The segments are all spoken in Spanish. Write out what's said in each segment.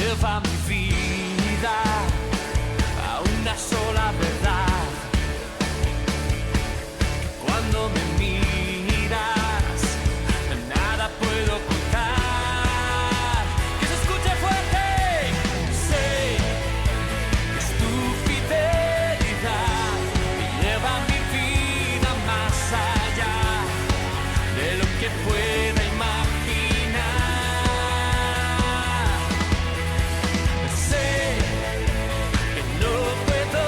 lleva mi vida a una sola verdad. Cuando me miras, nada puedo ocultar. Que se escuche fuerte. Sé que es tu fidelidad que lleva mi vida más allá de lo que pueda imaginar. Sé que no puedo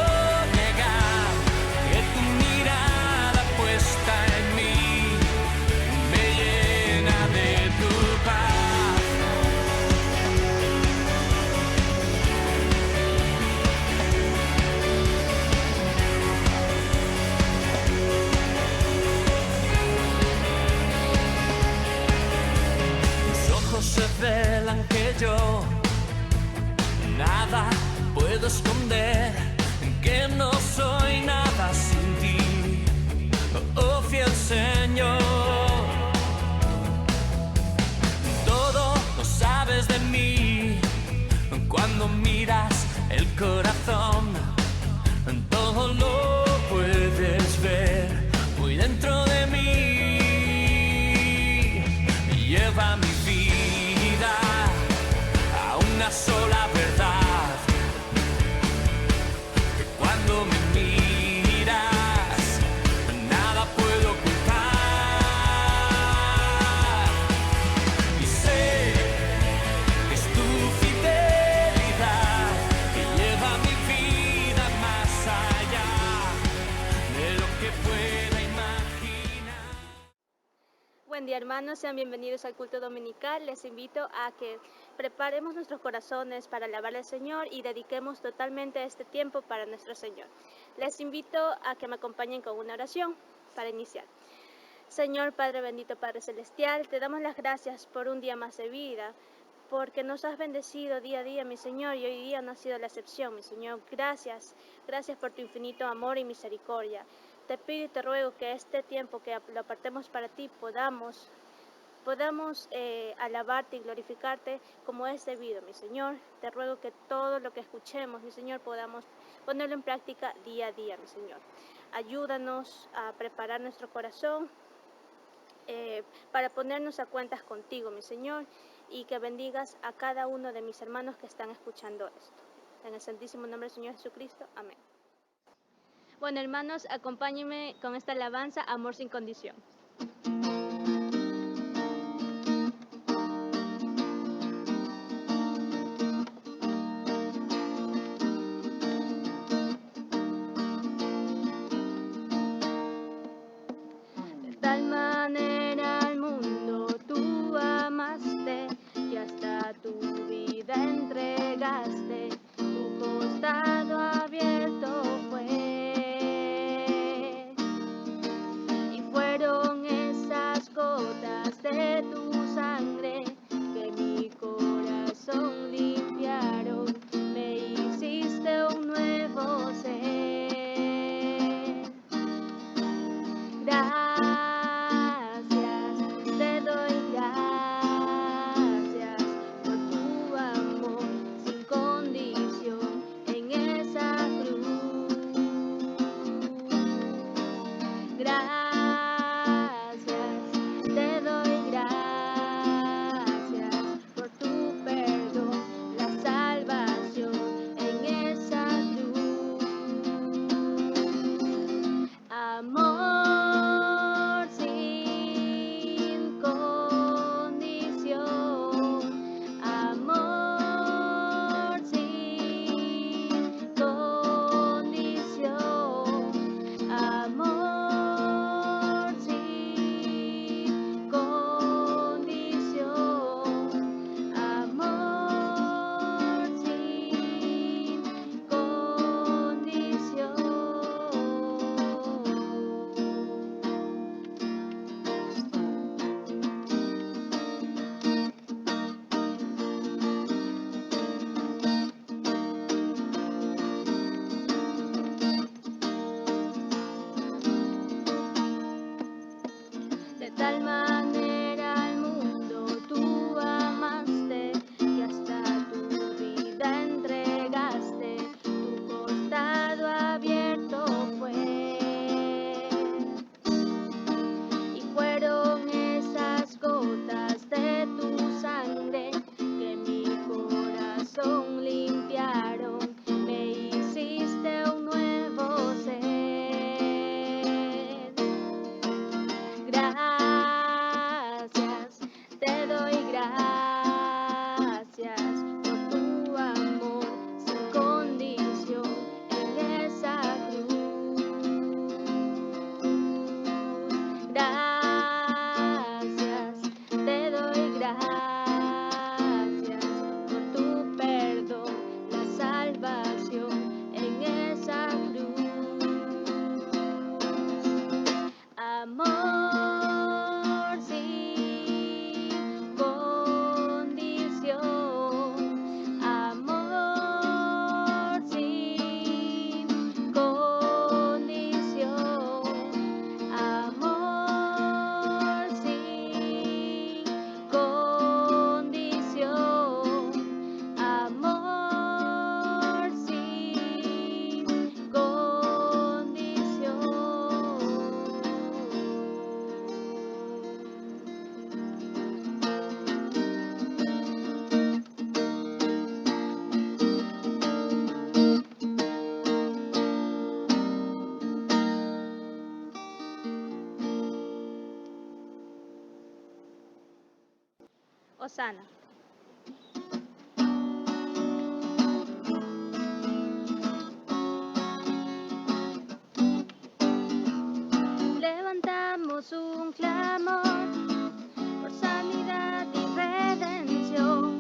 negar que tu mirada puesta en mí me llena de tu paz. Tus ojos se velan que yo nada puedo esconder, que no soy nada sin ti, oh fiel Señor. Todo lo sabes de mí, cuando miras el corazón, todo lo puedes ver muy dentro de mí. Lleva mi vida a una sola verdad. Que cuando me miras, nada puedo ocultar. Y sé que es tu fidelidad que lleva mi vida más allá de lo que pueda imaginar. Buen día, hermanos, sean bienvenidos al culto dominical. Les invito a que preparemos nuestros corazones para alabar al Señor y dediquemos totalmente este tiempo para nuestro Señor. Les invito a que me acompañen con una oración para iniciar. Señor Padre bendito, Padre celestial, te damos las gracias por un día más de vida, porque nos has bendecido día a día, mi Señor, y hoy día no ha sido la excepción, mi Señor. Gracias por tu infinito amor y misericordia. Te pido y te ruego que este tiempo que lo apartemos para ti podamos alabarte y glorificarte como es debido, mi Señor. Te ruego que todo lo que escuchemos, mi Señor, podamos ponerlo en práctica día a día, mi Señor. Ayúdanos a preparar nuestro corazón para ponernos a cuentas contigo, mi Señor, y que bendigas a cada uno de mis hermanos que están escuchando esto. En el santísimo nombre del Señor Jesucristo. Amén. Bueno, hermanos, acompáñenme con esta alabanza, Amor sin condición. De tal manera al mundo tú amaste, que hasta tu vida entregaste, tu costado abierto fue, y fueron esas gotas de tu sangre que mi corazón limpiaron, me hiciste un nuevo ser. Gracias, te doy gracias por tu amor sin condición en esa cruz. Gracias, te doy gracias por tu perdón, la salvación en esa cruz. Amor sin condición, amor sin condición, amor sin condición, amor sin condición. De tal manera al mundo tú amaste, que hasta tu vida Hosana. Levantamos un clamor por sanidad y redención.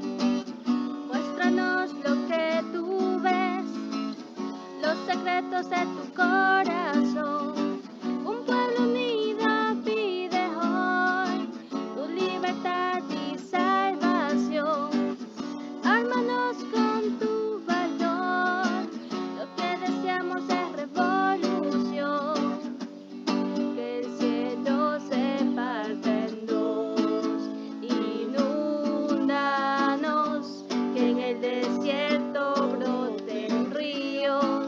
Muéstranos lo que tú ves, los secretos de tu corazón. Un pueblo unido pide hoy tu libertad y salvación. Ármanos con tu valor, lo que deseamos es revolución. Que el cielo se parte en dos, inúndanos, que en el desierto broten ríos.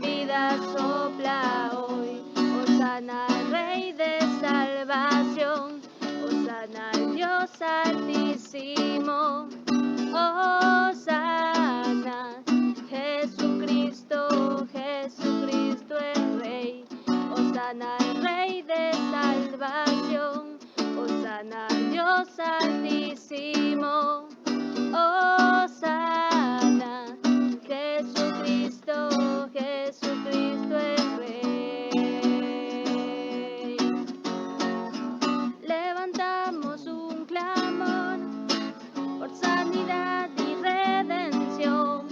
Vida sopla hoy, Hosana al Rey de salvación, Hosana al Dios altísimo. Hosana, Jesucristo, Jesucristo es Rey. Hosana al Rey de salvación, Hosana al Dios altísimo. Hosana, Jesucristo, Jesucristo es Rey. Levantamos un clamor por sanidad y redención.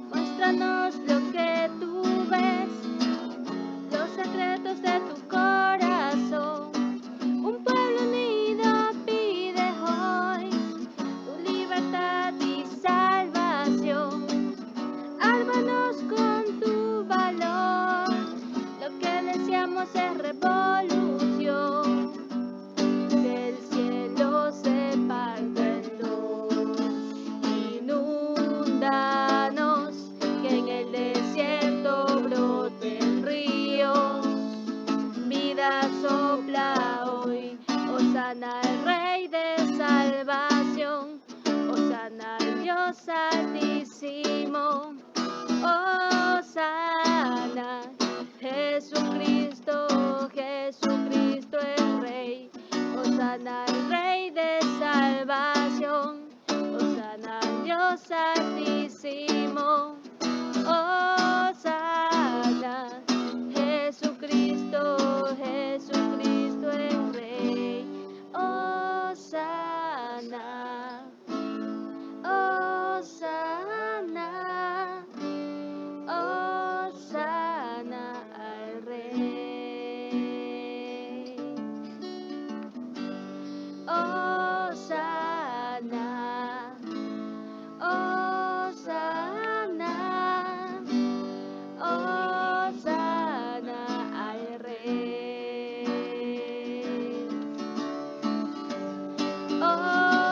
Muéstranos lo que tú ves, los secretos de tu corazón. Un pueblo unido pide hoy tu libertad y salvación. Ármanos con tu valor, lo que deseamos es revolución. Que el cielo se parte en dos, inúndanos, que en el desierto broten ríos. Vida sopla hoy, Hosana al Rey de salvación, Hosana al Dios altísimo. Hosana, Jesucristo, Jesucristo es Rey. Hosana al Rey de salvación, Hosana al Dios altísimo. Hosana, Jesucristo, Jesucristo es Rey. Hosana, Hosana, Hosana al Rey. Hosana, Hosana, Hosana al Rey.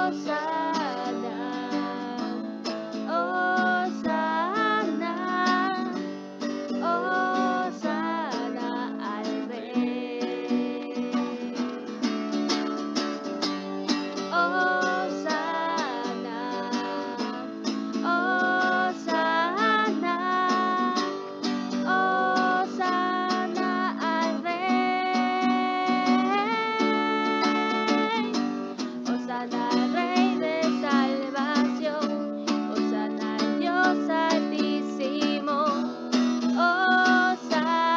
Hosana, Hosana, Hosana al Rey. Hosana, Hosana, Hosana al Rey. Hosana al Rey de salvación, Hosana al Dios altísimo. Hosana,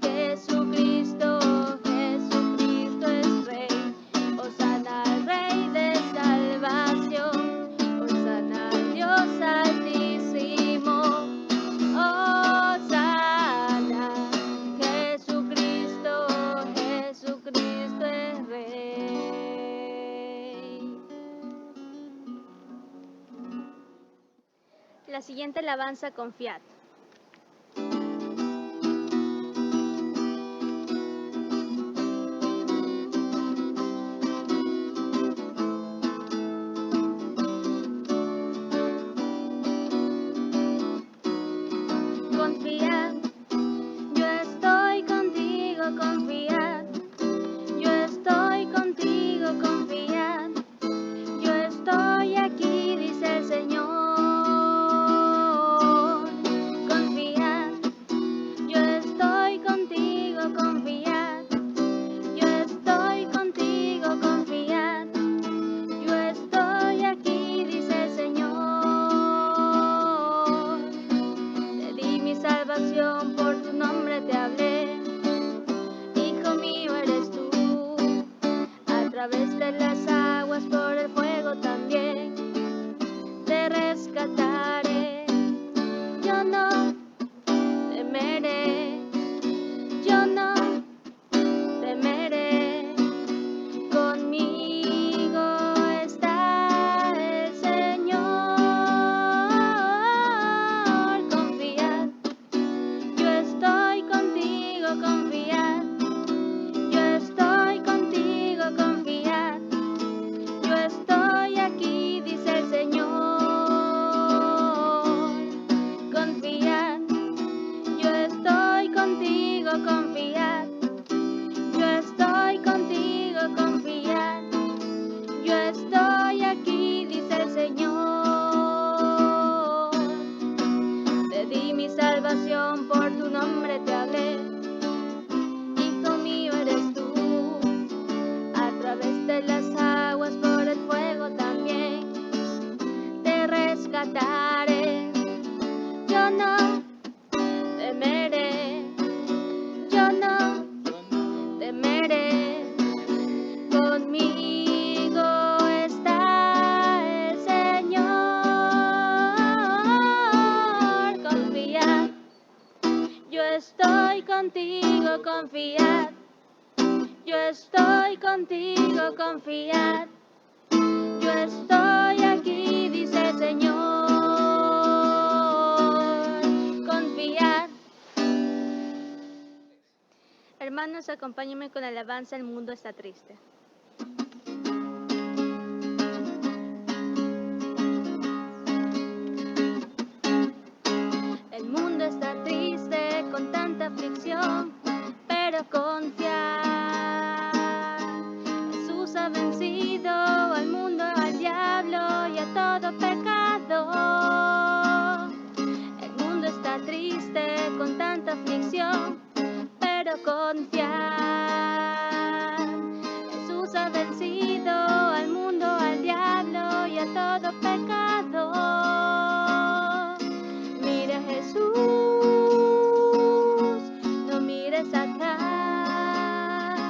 Jesucristo, Jesucristo es Rey. Hosana al Rey de salvación, Hosana al Dios altísimo. Hosana, Jesucristo, Jesucristo es Rey. La siguiente alabanza, confiad. Confiad, yo estoy contigo, confiad. Yo estoy contigo, confiad. Yo estoy aquí, dice el Señor. arrebataré. Yo no temeré, yo no temeré. Conmigo está el Señor. Confiad, yo estoy contigo, confiad. Yo estoy contigo, confiad. Yo estoy aquí, dice el Señor. Confiad. Hermanos, acompáñenme con la alabanza El mundo está triste. El mundo está triste con tanta aflicción, pero confiad. Jesús ha vencido al mundo, al diablo y a todo pecado. El mundo está triste con tanta aflicción, pero confiad. Jesús ha vencido al mundo, al diablo y a todo pecado. Mira a Jesús, no mires atrás.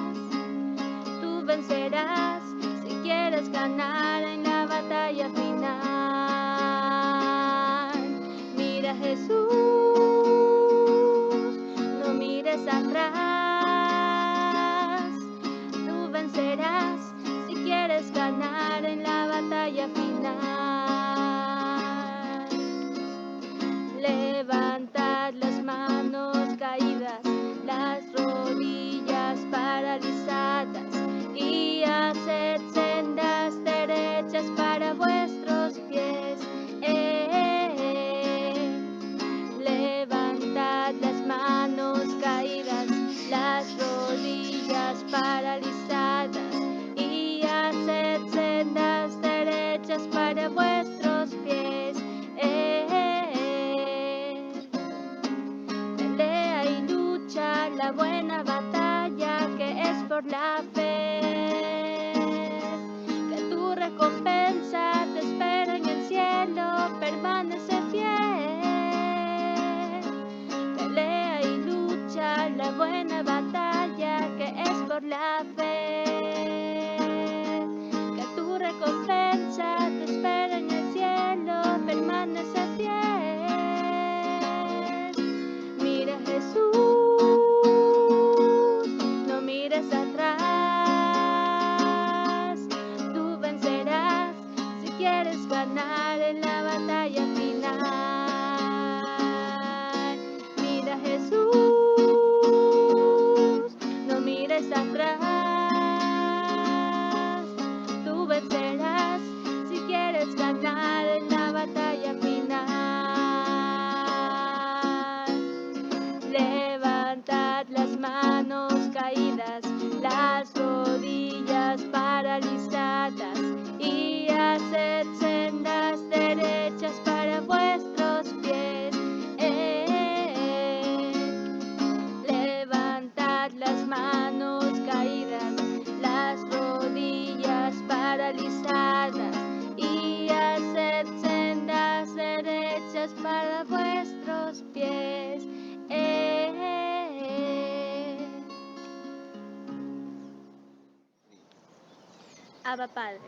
Tú vencerás si quieres ganar en la batalla final. Mira a Jesús, no mires atrás. Tú vencerás si quieres ganar en la batalla final. Levantad las manos caídas, las rodillas paralizadas, y haced sendas derechas para vuestros pies. Levantad las manos caídas, las rodillas paralizadas, y haced sendas derechas para vuestros pies. Pelea y lucha la buena batalla que es por la fe, que tu recompensa te espera en el cielo, permanece fiel. Pelea y lucha la buena batalla que es por la fe, que tu recompensa te espera en el cielo, permanece fiel. Mira a Jesús, no mires atrás. Tú vencerás si quieres ganar en la batalla final. Mira a Jesús, no mires atrás. Tú vencerás si quieres ganar en la batalla final. Levantad las manos caídas, las rodillas paralizadas, y haced sendas derechas para vuestros pies. Levantad las manos caídas, las rodillas paralizadas, y haced sendas derechas para vuestros pies. Abba Padre.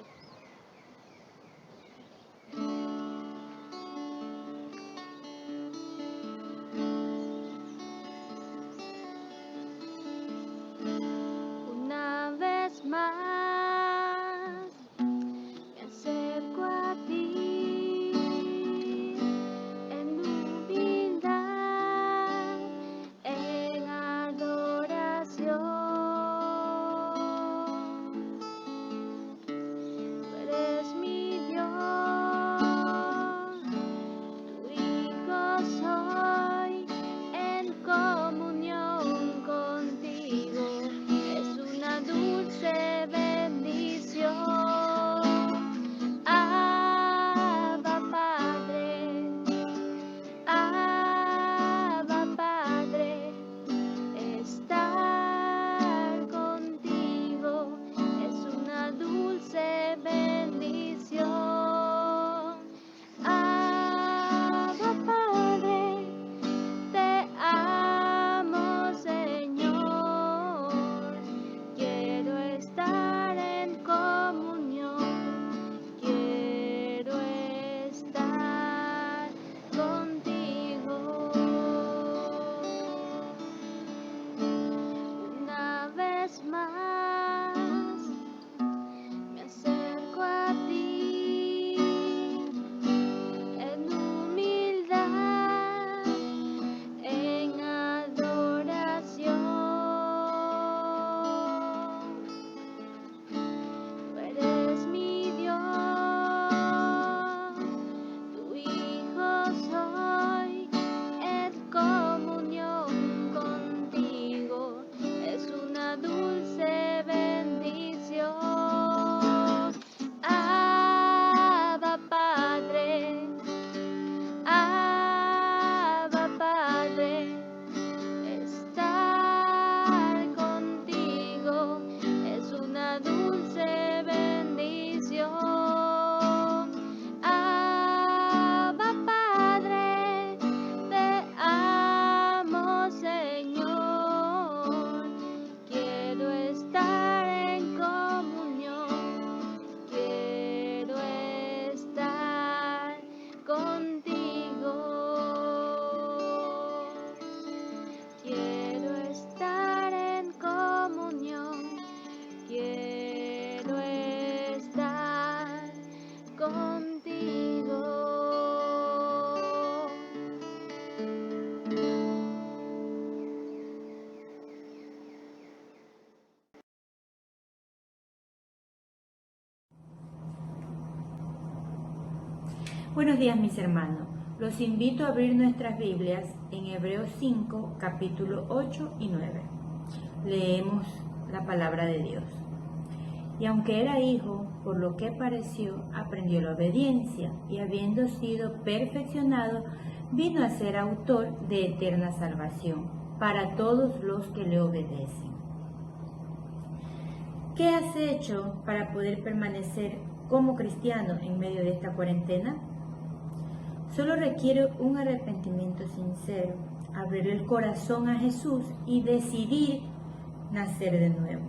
Una vez más me acerco a ti en humildad, en adoración. Buenos días, mis hermanos. Los invito a abrir nuestras Biblias en Hebreos 5, capítulo 8 y 9. Leemos la palabra de Dios. Y aunque era hijo, por lo que pareció, aprendió la obediencia, y habiendo sido perfeccionado, vino a ser autor de eterna salvación para todos los que le obedecen. ¿Qué has hecho para poder permanecer como cristiano en medio de esta cuarentena? Solo requiere un arrepentimiento sincero, abrir el corazón a Jesús y decidir nacer de nuevo.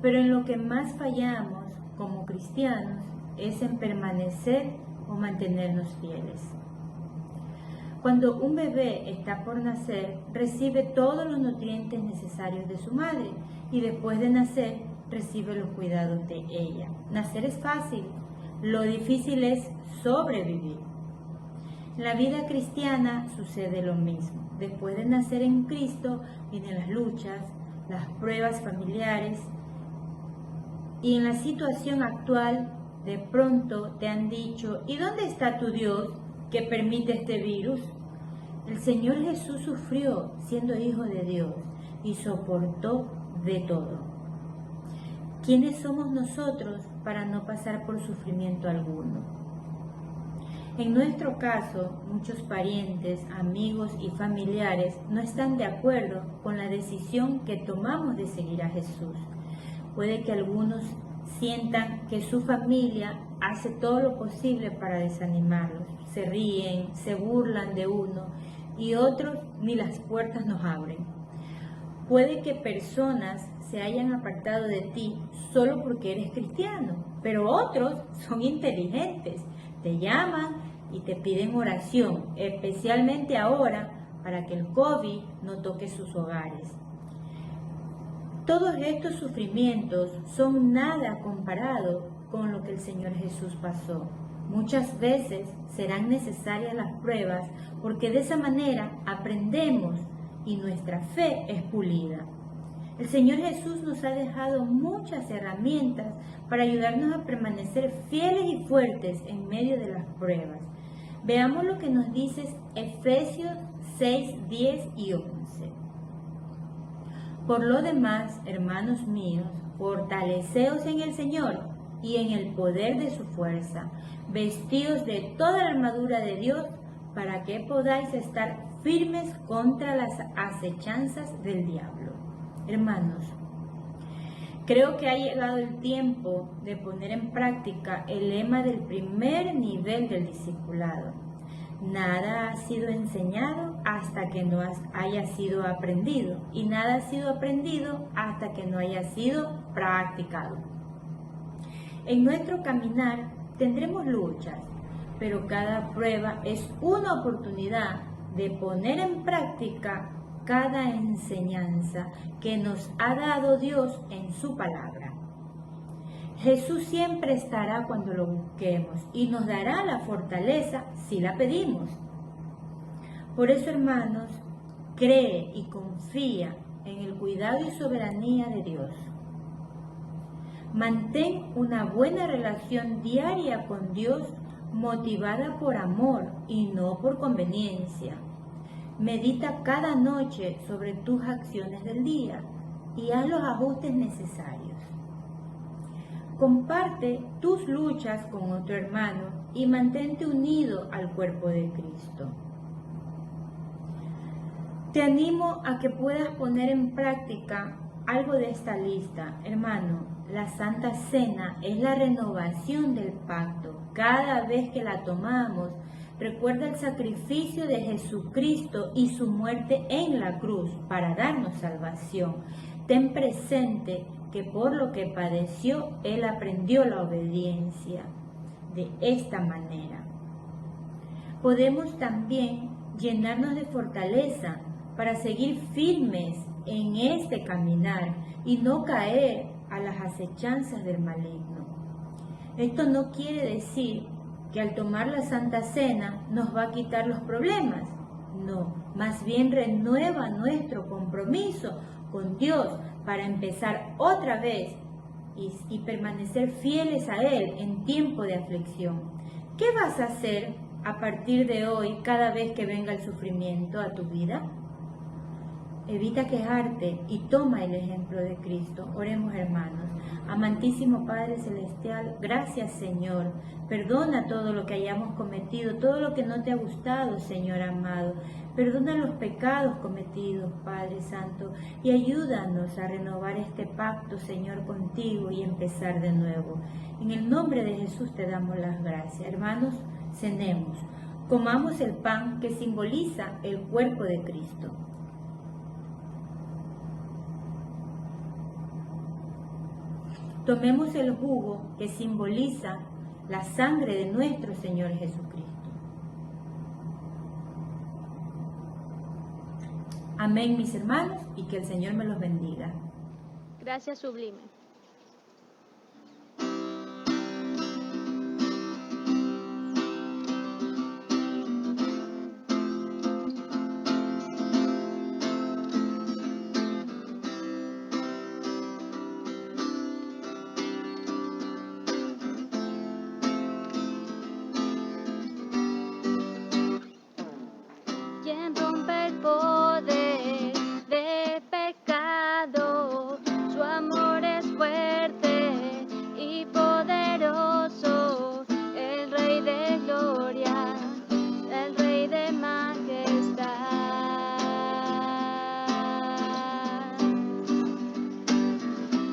Pero en lo que más fallamos como cristianos es en permanecer o mantenernos fieles. Cuando un bebé está por nacer, recibe todos los nutrientes necesarios de su madre y después de nacer recibe los cuidados de ella. Nacer es fácil, lo difícil es sobrevivir. En la vida cristiana sucede lo mismo. Después de nacer en Cristo vienen las luchas, las pruebas familiares y en la situación actual de pronto te han dicho: ¿y dónde está tu Dios que permite este virus? El Señor Jesús sufrió siendo hijo de Dios y soportó de todo. ¿Quiénes somos nosotros para no pasar por sufrimiento alguno? En nuestro caso, muchos parientes, amigos y familiares no están de acuerdo con la decisión que tomamos de seguir a Jesús. Puede que algunos sientan que su familia hace todo lo posible para desanimarlos. Se ríen, se burlan de uno y otros ni las puertas nos abren. Puede que personas se hayan apartado de ti solo porque eres cristiano, pero otros son inteligentes, te llaman y te piden oración, especialmente ahora para que el COVID no toque sus hogares. Todos estos sufrimientos son nada comparado con lo que el Señor Jesús pasó. Muchas veces serán necesarias las pruebas porque de esa manera aprendemos y nuestra fe es pulida. El Señor Jesús nos ha dejado muchas herramientas para ayudarnos a permanecer fieles y fuertes en medio de las pruebas. Veamos lo que nos dice Efesios 6, 10 y 11. Por lo demás, hermanos míos, fortaleceos en el Señor y en el poder de su fuerza, vestidos de toda la armadura de Dios, para que podáis estar firmes contra las acechanzas del diablo. Hermanos, creo que ha llegado el tiempo de poner en práctica el lema del primer nivel del discipulado. Nada ha sido enseñado hasta que no haya sido aprendido, y nada ha sido aprendido hasta que no haya sido practicado. En nuestro caminar tendremos luchas, pero cada prueba es una oportunidad de poner en práctica cada enseñanza que nos ha dado Dios en su palabra. Jesús siempre estará cuando lo busquemos y nos dará la fortaleza si la pedimos. Por eso, hermanos, cree y confía en el cuidado y soberanía de Dios. Mantén una buena relación diaria con Dios motivada por amor y no por conveniencia. Medita cada noche sobre tus acciones del día y haz los ajustes necesarios. Comparte tus luchas con otro hermano y mantente unido al cuerpo de Cristo. Te animo a que puedas poner en práctica algo de esta lista. Hermano, la Santa Cena es la renovación del pacto. Cada vez que la tomamos, recuerda el sacrificio de Jesucristo y su muerte en la cruz para darnos salvación. Ten presente que por lo que padeció, Él aprendió la obediencia de esta manera. Podemos también llenarnos de fortaleza para seguir firmes en este caminar y no caer a las acechanzas del maligno. Esto no quiere decir que al tomar la Santa Cena nos va a quitar los problemas. No, más bien renueva nuestro compromiso con Dios para empezar otra vez y permanecer fieles a Él en tiempo de aflicción. ¿Qué vas a hacer a partir de hoy cada vez que venga el sufrimiento a tu vida? Evita quejarte y toma el ejemplo de Cristo. Oremos, hermanos. Amantísimo Padre Celestial, gracias, Señor. Perdona todo lo que hayamos cometido, todo lo que no te ha gustado, Señor amado. Perdona los pecados cometidos, Padre Santo, y ayúdanos a renovar este pacto, Señor, contigo y empezar de nuevo. En el nombre de Jesús te damos las gracias. Hermanos, cenemos. Comamos el pan que simboliza el cuerpo de Cristo. Tomemos el jugo que simboliza la sangre de nuestro Señor Jesucristo. Amén, mis hermanos, y que el Señor me los bendiga. Gracias, sublime. Quien rompe el poder de pecado, su amor es fuerte y poderoso, el Rey de gloria, el Rey de majestad.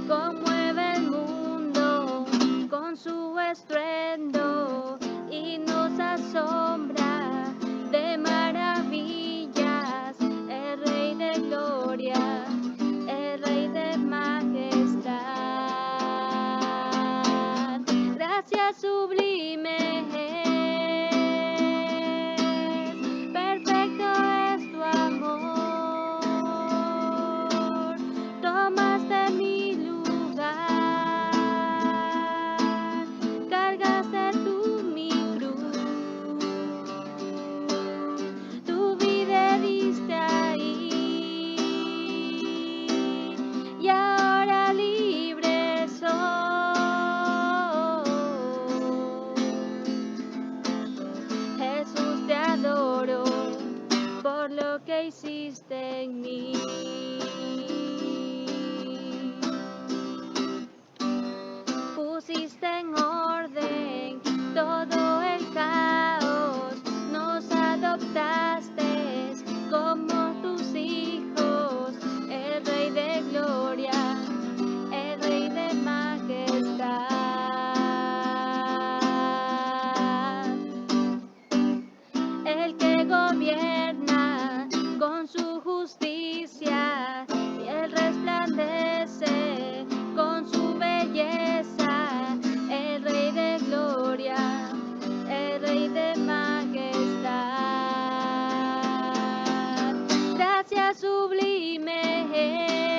Conmueve el mundo con su estruendo y nos asombra de maravillas, el Rey de gloria, el Rey de majestad. Gracias sublime es, perfecto es tu amor, tomaste mi lugar, cargaste tú mi cruz. Tu vida diste ahí y ahora libre soy. Jesús, te adoro por lo que hiciste en mí. Pusiste en orden todo el caos, nos adoptaste como tus hijos, el Rey de gloria, el Rey de majestad. El que gobierna con su justicia y él resplandece con su belleza, el Rey de gloria, el Rey de majestad. Gracias sublime es,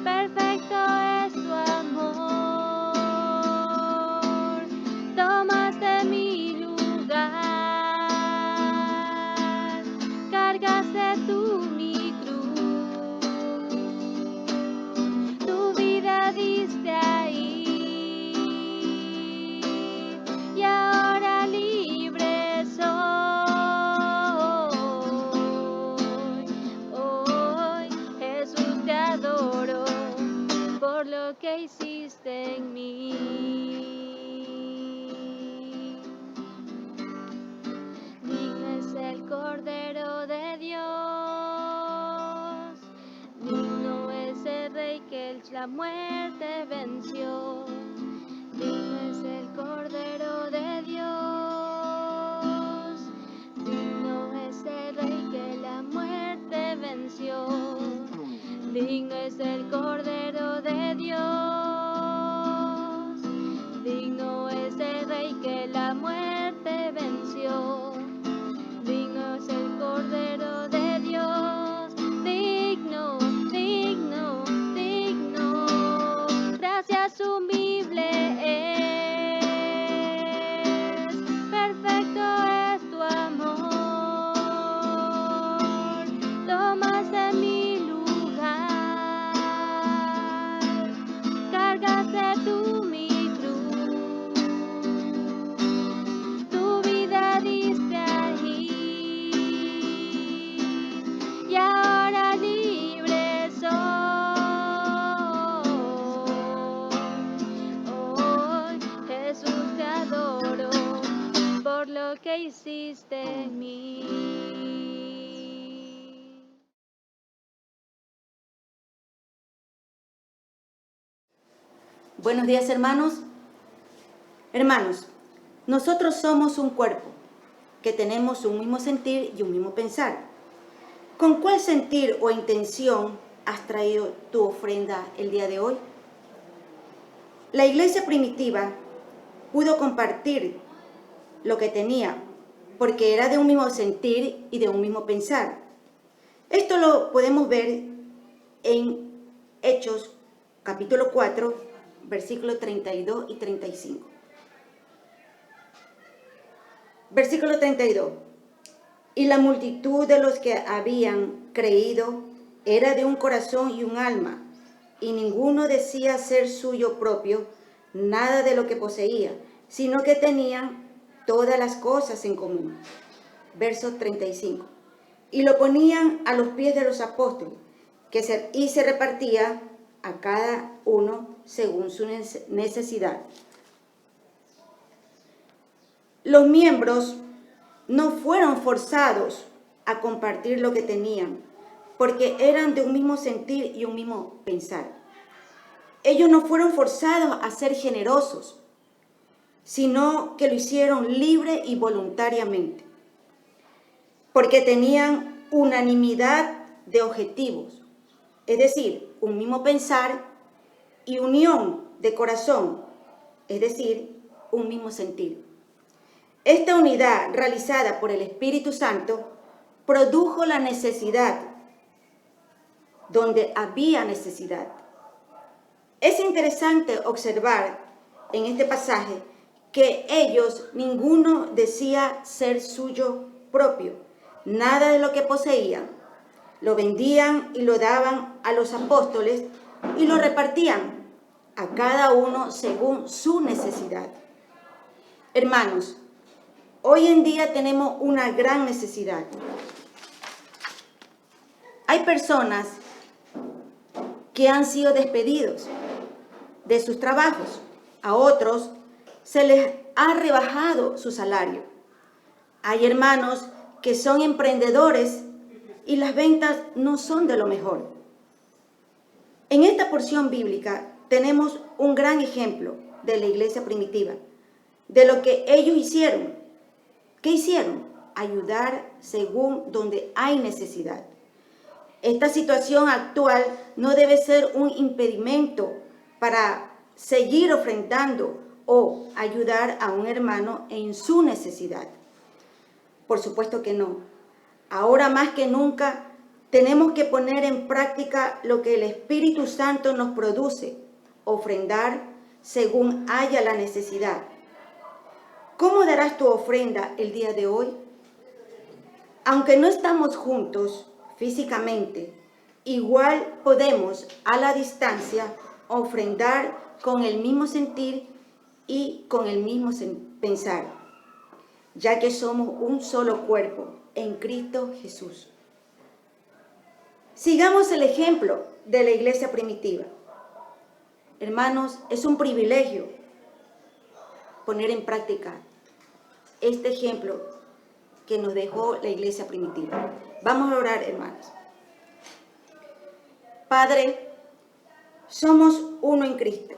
perfecto es tu amor, tomaste mi lugar, cargaste tú mi cruz, tu vida diste ahí y ahora libre soy. Hoy, Jesús, te adoro por lo que hiciste en mí. Digno es el Cordero de Dios, digno es el Rey que la muerte venció. Digno es el Cordero de Dios, digno es el Rey que la muerte venció. Digno es el Cordero de Dios, digno es el Rey que la muerte venció. Digno es el Cordero de Dios, digno, digno, digno. Gracias sublime. lo que hiciste en mí. Buenos días, hermanos. Hermanos, nosotros somos un cuerpo que tenemos un mismo sentir y un mismo pensar. ¿Con cuál sentir o intención has traído tu ofrenda el día de hoy? La iglesia primitiva pudo compartir lo que tenía porque era de un mismo sentir y de un mismo pensar. Esto lo podemos ver en Hechos capítulo 4, versículos 32 y 35. Versículo 32. Y la multitud de los que habían creído era de un corazón y un alma, y ninguno decía ser suyo propio nada de lo que poseía, sino que tenían todas las cosas en común. Verso 35. Y lo ponían a los pies de los apóstoles, y se repartía a cada uno según su necesidad. Los miembros no fueron forzados a compartir lo que tenían, porque eran de un mismo sentir y un mismo pensar. Ellos no fueron forzados a ser generosos, sino que lo hicieron libre y voluntariamente, porque tenían unanimidad de objetivos, es decir, un mismo pensar y unión de corazón, es decir, un mismo sentir. Esta unidad realizada por el Espíritu Santo produjo la necesidad donde había necesidad. Es interesante observar en este pasaje que ellos, ninguno decía ser suyo propio, nada de lo que poseían. Lo vendían y lo daban a los apóstoles y lo repartían a cada uno según su necesidad. Hermanos, hoy en día tenemos una gran necesidad. Hay personas que han sido despedidos de sus trabajos. A otros se les ha rebajado su salario. Hay hermanos que son emprendedores y las ventas no son de lo mejor. En esta porción bíblica tenemos un gran ejemplo de la iglesia primitiva, de lo que ellos hicieron. ¿Qué hicieron? Ayudar según donde hay necesidad. Esta situación actual no debe ser un impedimento para seguir ofrendando o ayudar a un hermano en su necesidad. Por supuesto que no. Ahora más que nunca tenemos que poner en práctica lo que el Espíritu Santo nos produce, ofrendar según haya la necesidad. ¿Cómo darás tu ofrenda el día de hoy? Aunque no estamos juntos físicamente, igual podemos a la distancia ofrendar con el mismo sentir y con el mismo pensar, ya que somos un solo cuerpo en Cristo Jesús. Sigamos el ejemplo de la iglesia primitiva. Hermanos, es un privilegio poner en práctica este ejemplo que nos dejó la iglesia primitiva. Vamos a orar, hermanos. Padre, somos uno en Cristo.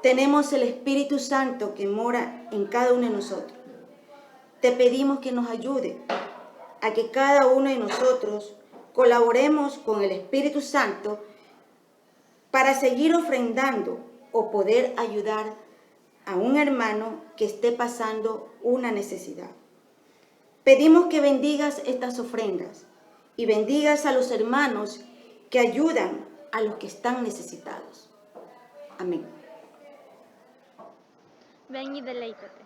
Tenemos el Espíritu Santo que mora en cada uno de nosotros. Te pedimos que nos ayude a que cada uno de nosotros colaboremos con el Espíritu Santo para seguir ofrendando o poder ayudar a un hermano que esté pasando una necesidad. Pedimos que bendigas estas ofrendas y bendigas a los hermanos que ayudan a los que están necesitados. Amén. Ven y deleítate.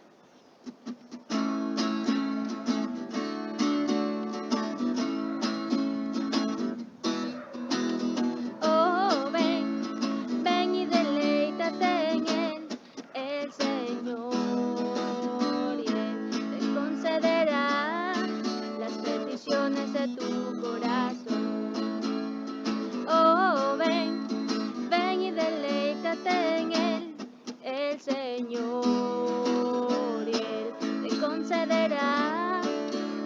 Oh, ven y deleítate en Él, el Señor, y Él te concederá las peticiones de tu corazón. Oh, ven y deleítate en Él, el Señor, y Él te concederá concederá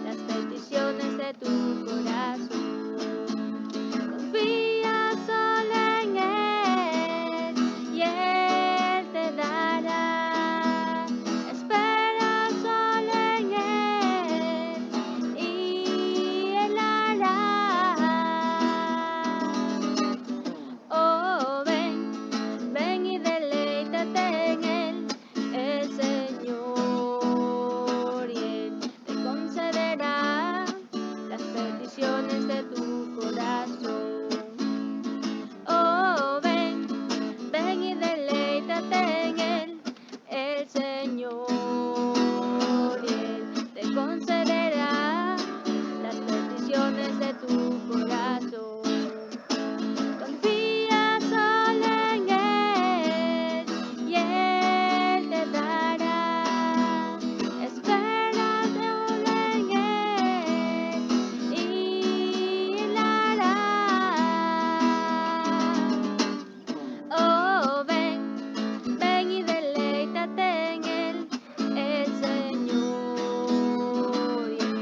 las peticiones de tu corazón. Confía solo en Él y Él te dará. Espera solo en Él y Él hará. Oh, ven y deleítate en Él, el Señor, y Él te concederá las peticiones de tu corazón. Oh, ven y deleítate en Él, el Señor, y Él te concederá las peticiones de tu corazón. Confía solo en Él y Él te dará. Espera solo en Él y Él hará. Oh, ven y deleítate en Él, el Señor, y Él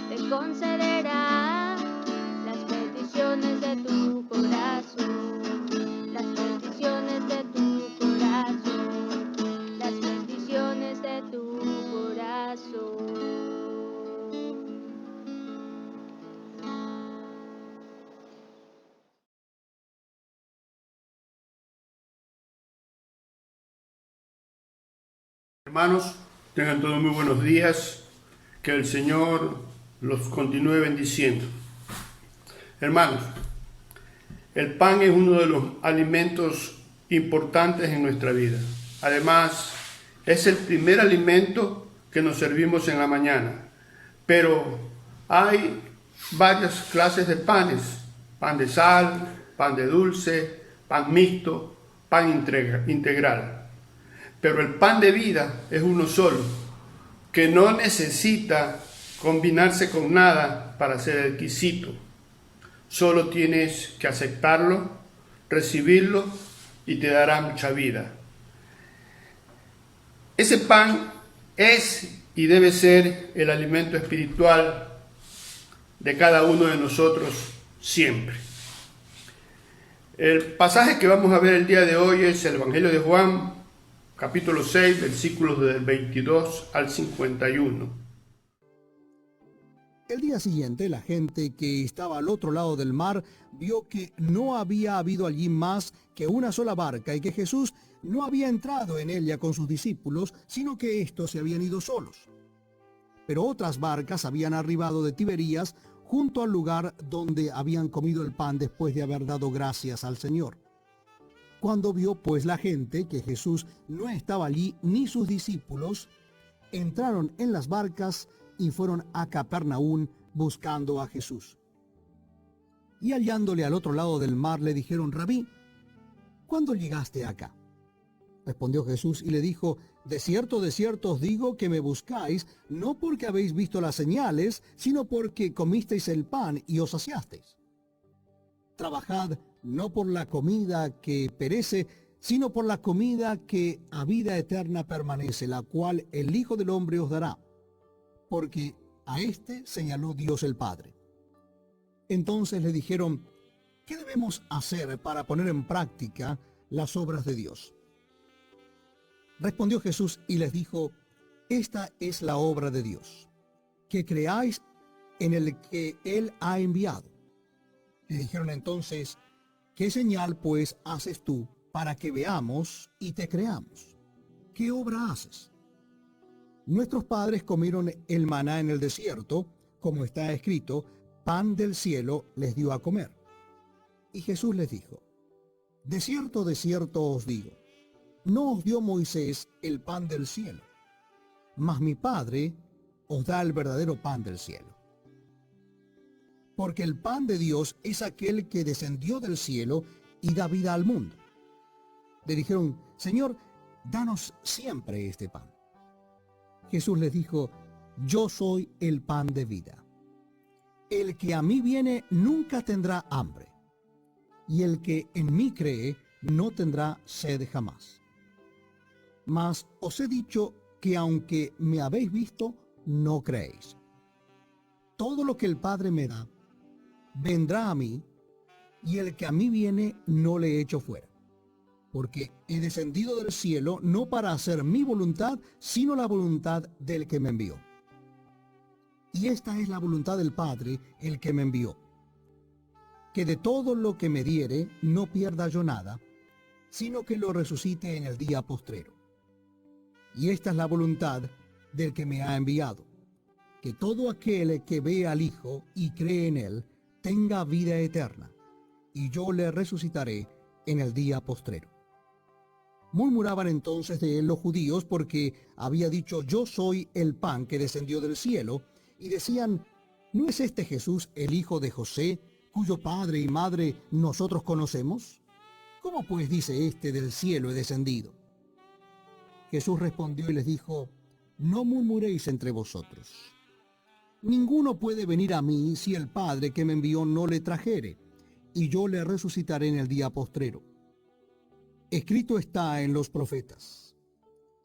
te concederá las peticiones de tu corazón, las peticiones de tu corazón, las peticiones de tu corazón. Hermanos, tengan todos muy buenos días, que el Señor los continúe bendiciendo. Hermanos, el pan es uno de los alimentos importantes en nuestra vida. Además, es el primer alimento que nos servimos en la mañana. Pero hay varias clases de panes: pan de sal, pan de dulce, pan mixto, pan integral. Pero el pan de vida es uno solo, que no necesita combinarse con nada para ser exquisito. Solo tienes que aceptarlo, recibirlo y te dará mucha vida. Ese pan es y debe ser el alimento espiritual de cada uno de nosotros siempre. El pasaje que vamos a ver el día de hoy es el Evangelio de Juan, capítulo 6, versículos del 22 al 51. El día siguiente, la gente que estaba al otro lado del mar vio que no había habido allí más que una sola barca y que Jesús no había entrado en ella con sus discípulos, sino que éstos se habían ido solos. Pero otras barcas habían arribado de Tiberías junto al lugar donde habían comido el pan después de haber dado gracias al Señor. Cuando vio pues la gente que Jesús no estaba allí ni sus discípulos, entraron en las barcas y fueron a Capernaum buscando a Jesús. Y hallándole al otro lado del mar le dijeron: Rabí, ¿cuándo llegaste acá? Respondió Jesús y le dijo: de cierto os digo que me buscáis, no porque habéis visto las señales, sino porque comisteis el pan y os saciasteis. Trabajad no por la comida que perece, sino por la comida que a vida eterna permanece, la cual el Hijo del Hombre os dará, porque a éste señaló Dios el Padre. Entonces le dijeron: ¿qué debemos hacer para poner en práctica las obras de Dios? Respondió Jesús y les dijo: esta es la obra de Dios, que creáis en el que Él ha enviado. Le dijeron entonces: ¿qué señal pues haces tú para que veamos y te creamos? ¿Qué obra haces? Nuestros padres comieron el maná en el desierto, como está escrito: pan del cielo les dio a comer. Y Jesús les dijo: de cierto os digo, no os dio Moisés el pan del cielo, mas mi Padre os da el verdadero pan del cielo. Porque el pan de Dios es aquel que descendió del cielo y da vida al mundo. Le dijeron: Señor, danos siempre este pan. Jesús les dijo: yo soy el pan de vida. El que a mí viene nunca tendrá hambre, y el que en mí cree no tendrá sed jamás. Mas os he dicho que aunque me habéis visto, no creéis. Todo lo que el Padre me da, vendrá a mí, y el que a mí viene no le echo fuera. Porque he descendido del cielo no para hacer mi voluntad, sino la voluntad del que me envió. Y esta es la voluntad del Padre, el que me envió, que de todo lo que me diere no pierda yo nada, sino que lo resucite en el día postrero. Y esta es la voluntad del que me ha enviado, que todo aquel que ve al Hijo y cree en él tenga vida eterna, y yo le resucitaré en el día postrero. Murmuraban entonces de él los judíos porque había dicho: yo soy el pan que descendió del cielo, y decían: ¿no es este Jesús el hijo de José, cuyo padre y madre nosotros conocemos? ¿Cómo pues dice este: del cielo he descendido? Jesús respondió y les dijo: no murmuréis entre vosotros. Ninguno puede venir a mí si el Padre que me envió no le trajere, y yo le resucitaré en el día postrero. Escrito está en los profetas: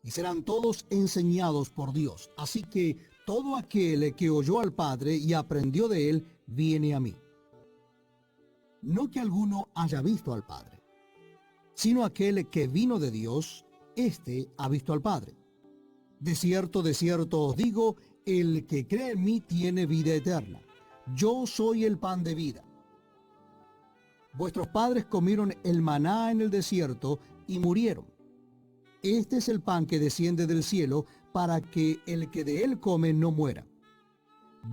y serán todos enseñados por Dios. Así que todo aquel que oyó al Padre y aprendió de él, viene a mí. No que alguno haya visto al Padre, sino aquel que vino de Dios, éste ha visto al Padre. De cierto os digo, el que cree en mí tiene vida eterna. Yo soy el pan de vida. Vuestros padres comieron el maná en el desierto y murieron. Este es el pan que desciende del cielo, para que el que de él come no muera.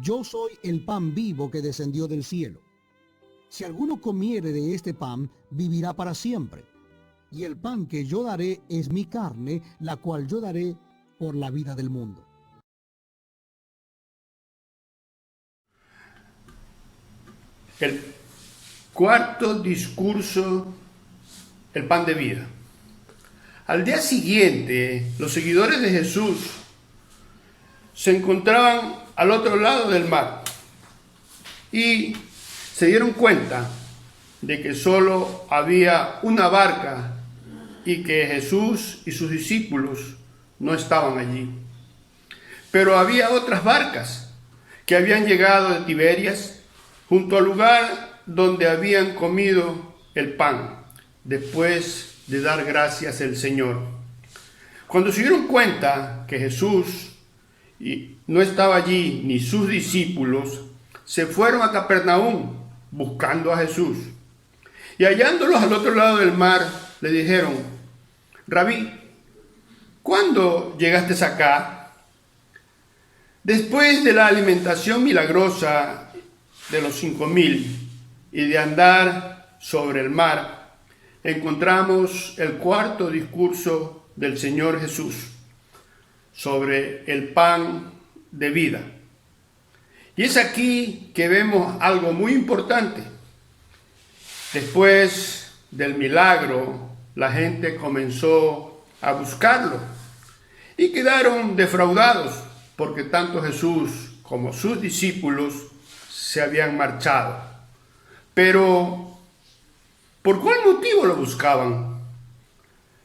Yo soy el pan vivo que descendió del cielo. Si alguno comiere de este pan, vivirá para siempre. Y el pan que yo daré es mi carne, la cual yo daré por la vida del mundo. El cuarto discurso, el pan de vida. Al día siguiente, los seguidores de Jesús se encontraban al otro lado del mar y se dieron cuenta de que solo había una barca y que Jesús y sus discípulos no estaban allí. Pero había otras barcas que habían llegado de Tiberias, junto al lugar donde habían comido el pan, después de dar gracias al Señor. Cuando se dieron cuenta que Jesús no estaba allí, ni sus discípulos, se fueron a Capernaum buscando a Jesús. Y hallándolos al otro lado del mar, le dijeron: Rabí, ¿cuándo llegaste acá? Después de la alimentación milagrosa de los 5,000 y de andar sobre el mar, encontramos el cuarto discurso del Señor Jesús sobre el pan de vida. Y es aquí que vemos algo muy importante. Después del milagro, la gente comenzó a buscarlo y quedaron defraudados porque tanto Jesús como sus discípulos se habían marchado. Pero, ¿por cuál motivo lo buscaban?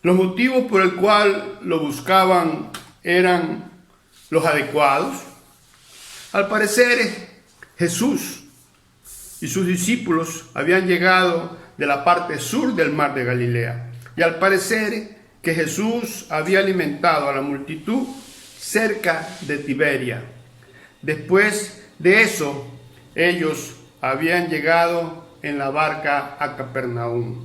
Los motivos por el cual lo buscaban eran los adecuados. Al parecer, Jesús y sus discípulos habían llegado de la parte sur del mar de Galilea. Y al parecer que Jesús había alimentado a la multitud cerca de Tiberia. Después de eso, ellos habían llegado en la barca a Capernaum.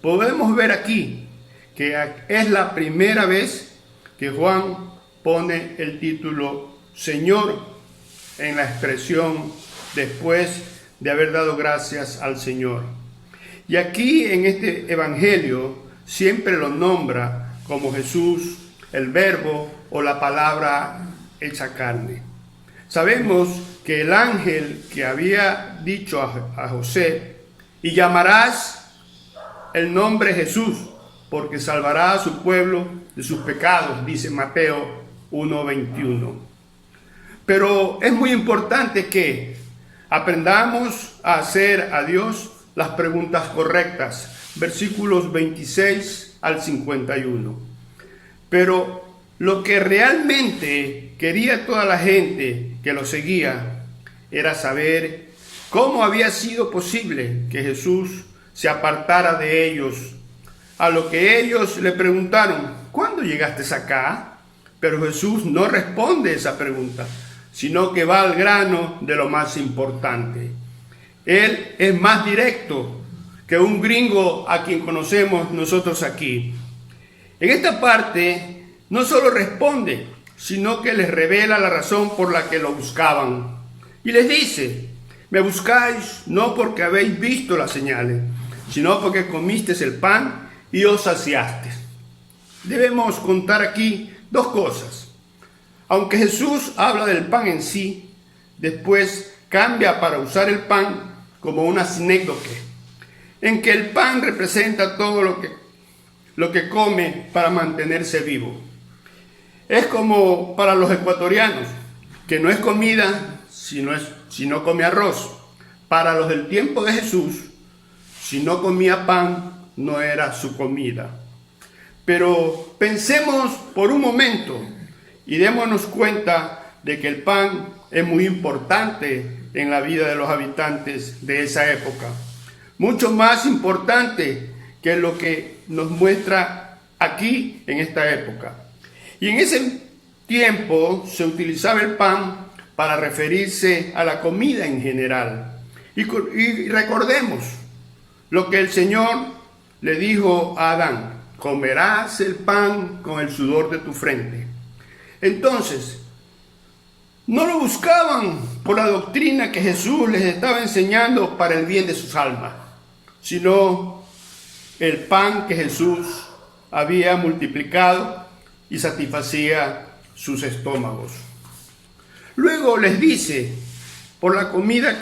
Podemos ver aquí que es la primera vez que Juan pone el título Señor en la expresión después de haber dado gracias al Señor. Y aquí en este evangelio siempre lo nombra como Jesús, el Verbo o la palabra hecha carne. Sabemos que el ángel que había dicho a José: y llamarás el nombre Jesús, porque salvará a su pueblo de sus pecados, dice Mateo 1:21. Pero es muy importante que aprendamos a hacer a Dios las preguntas correctas. Versículos 26 al 51. Pero lo que realmente quería toda la gente que lo seguía era saber cómo había sido posible que Jesús se apartara de ellos. A lo que ellos le preguntaron: ¿cuándo llegaste acá? Pero Jesús no responde esa pregunta, sino que va al grano de lo más importante. Él es más directo que un gringo a quien conocemos nosotros aquí. En esta parte no solo responde, sino que les revela la razón por la que lo buscaban. Y les dice: me buscáis no porque habéis visto las señales, sino porque comisteis el pan y os saciasteis. Debemos contar aquí dos cosas. Aunque Jesús habla del pan en sí, después cambia para usar el pan como una sinécdoque, en que el pan representa todo lo que come para mantenerse vivo. Es como para los ecuatorianos, que no es comida si no come arroz. Para los del tiempo de Jesús, si no comía pan, no era su comida. Pero pensemos por un momento y démonos cuenta de que el pan es muy importante en la vida de los habitantes de esa época. Mucho más importante que lo que nos muestra aquí en esta época. Y en ese tiempo se utilizaba el pan para referirse a la comida en general. Y recordemos lo que el Señor le dijo a Adán: comerás el pan con el sudor de tu frente. Entonces, no lo buscaban por la doctrina que Jesús les estaba enseñando para el bien de sus almas, sino el pan que Jesús había multiplicado y satisfacía sus estómagos. Luego les dice: por la comida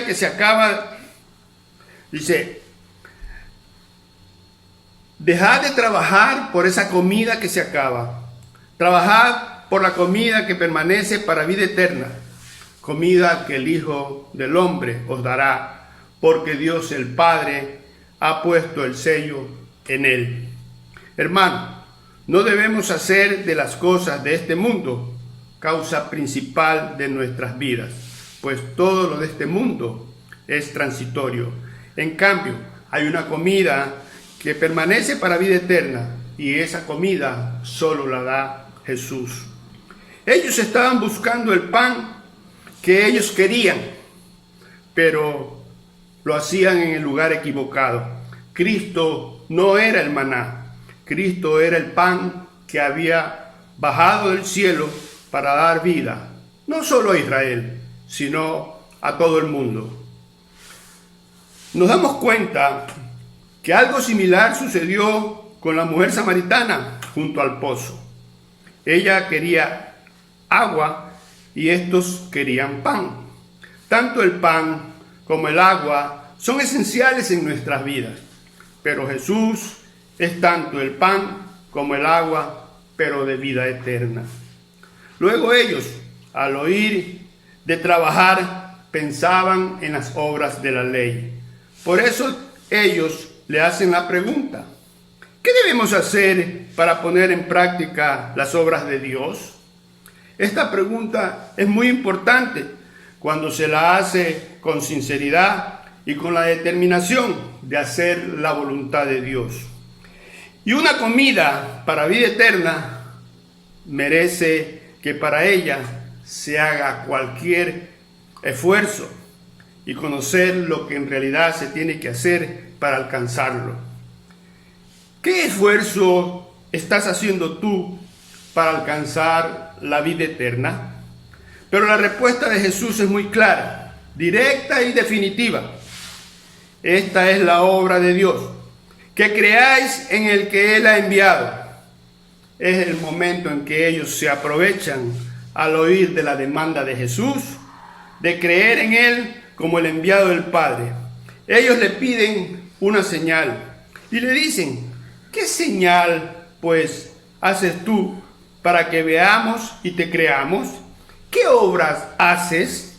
que se acaba, dice, dejad de trabajar por esa comida que se acaba. Trabajad por la comida que permanece para vida eterna, comida que el Hijo del Hombre os dará, porque Dios el Padre ha puesto el sello en él. Hermano, no debemos hacer de las cosas de este mundo causa principal de nuestras vidas, pues todo lo de este mundo es transitorio. En cambio, hay una comida que permanece para vida eterna, y esa comida solo la da Jesús. Ellos estaban buscando el pan que ellos querían, pero lo hacían en el lugar equivocado. Cristo no era el maná, Cristo era el pan que había bajado del cielo para dar vida, no solo a Israel, sino a todo el mundo. Nos damos cuenta que algo similar sucedió con la mujer samaritana junto al pozo. Ella quería agua y estos querían pan. Tanto el pan como el agua son esenciales en nuestras vidas, pero Jesús es tanto el pan como el agua, pero de vida eterna. Luego ellos, al oír de trabajar, pensaban en las obras de la ley. Por eso ellos le hacen la pregunta: ¿qué debemos hacer para poner en práctica las obras de Dios? Esta pregunta es muy importante cuando se la hace con sinceridad y con la determinación de hacer la voluntad de Dios. Y una comida para vida eterna merece que para ella se haga cualquier esfuerzo y conocer lo que en realidad se tiene que hacer para alcanzarlo. ¿Qué esfuerzo estás haciendo tú para alcanzar la vida eterna? Pero la respuesta de Jesús es muy clara, directa y definitiva. Esta es la obra de Dios, que creáis en el que Él ha enviado. Es el momento en que ellos se aprovechan al oír de la demanda de Jesús, de creer en Él como el enviado del Padre. Ellos le piden una señal y le dicen: ¿qué señal, pues, haces tú para que veamos y te creamos? ¿Qué obras haces?